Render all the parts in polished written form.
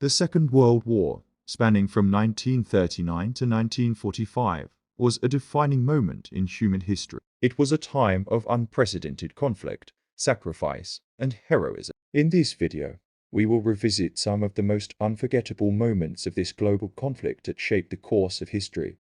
The Second World War, spanning from 1939 to 1945, was a defining moment in human history. It was a time of unprecedented conflict, sacrifice, and heroism. In this video, we will revisit some of the most unforgettable moments of this global conflict that shaped the course of history.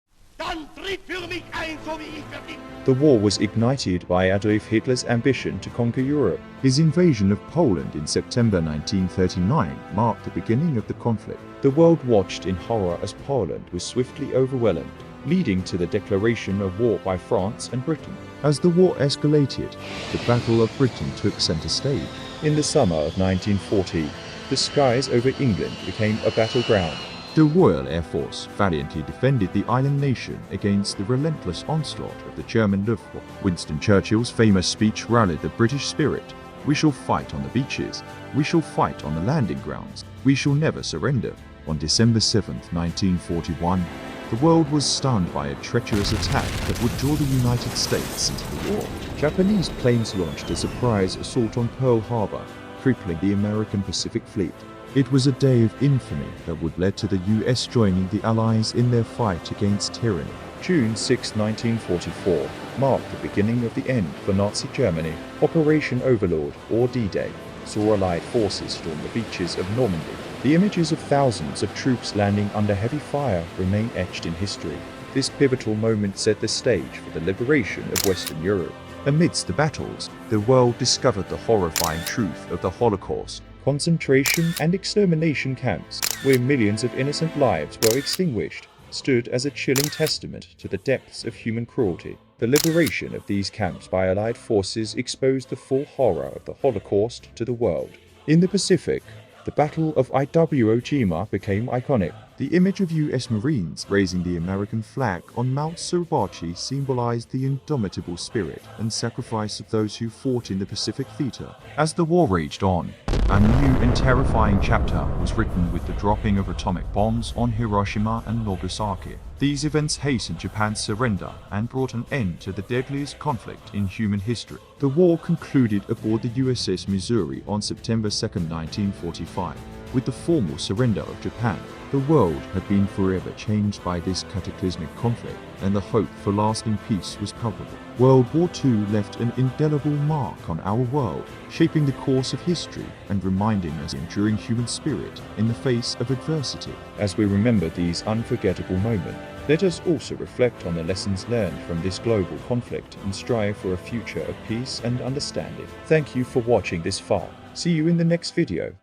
The war was ignited by Adolf Hitler's ambition to conquer Europe. His invasion of Poland in September 1939 marked the beginning of the conflict. The world watched in horror as Poland was swiftly overwhelmed, leading to the declaration of war by France and Britain. As the war escalated, the Battle of Britain took center stage. In the summer of 1940, the skies over England became a battleground. The Royal Air Force valiantly defended the island nation against the relentless onslaught of the German Luftwaffe. Winston Churchill's famous speech rallied the British spirit. "We shall fight on the beaches. We shall fight on the landing grounds. We shall never surrender." On December 7, 1941, the world was stunned by a treacherous attack that would draw the United States into the war. Japanese planes launched a surprise assault on Pearl Harbor, crippling the American Pacific Fleet. It was a day of infamy that would lead to the US joining the Allies in their fight against tyranny. June 6, 1944, marked the beginning of the end for Nazi Germany. Operation Overlord, or D-Day, saw Allied forces storm the beaches of Normandy. The images of thousands of troops landing under heavy fire remain etched in history. This pivotal moment set the stage for the liberation of Western Europe. Amidst the battles, the world discovered the horrifying truth of the Holocaust. Concentration and extermination camps, where millions of innocent lives were extinguished, stood as a chilling testament to the depths of human cruelty. The liberation of these camps by Allied forces exposed the full horror of the Holocaust to the world. In the Pacific, the Battle of Iwo Jima became iconic. The image of US Marines raising the American flag on Mount Suribachi symbolized the indomitable spirit and sacrifice of those who fought in the Pacific theater. As the war raged on, a new and terrifying chapter was written with the dropping of atomic bombs on Hiroshima and Nagasaki. These events hastened Japan's surrender and brought an end to the deadliest conflict in human history. The war concluded aboard the USS Missouri on September 2, 1945. With the formal surrender of Japan, the world had been forever changed by this cataclysmic conflict, and the hope for lasting peace was palpable. World War II left an indelible mark on our world, shaping the course of history and reminding us of the enduring human spirit in the face of adversity. As we remember these unforgettable moments, let us also reflect on the lessons learned from this global conflict and strive for a future of peace and understanding. Thank you for watching this far. See you in the next video.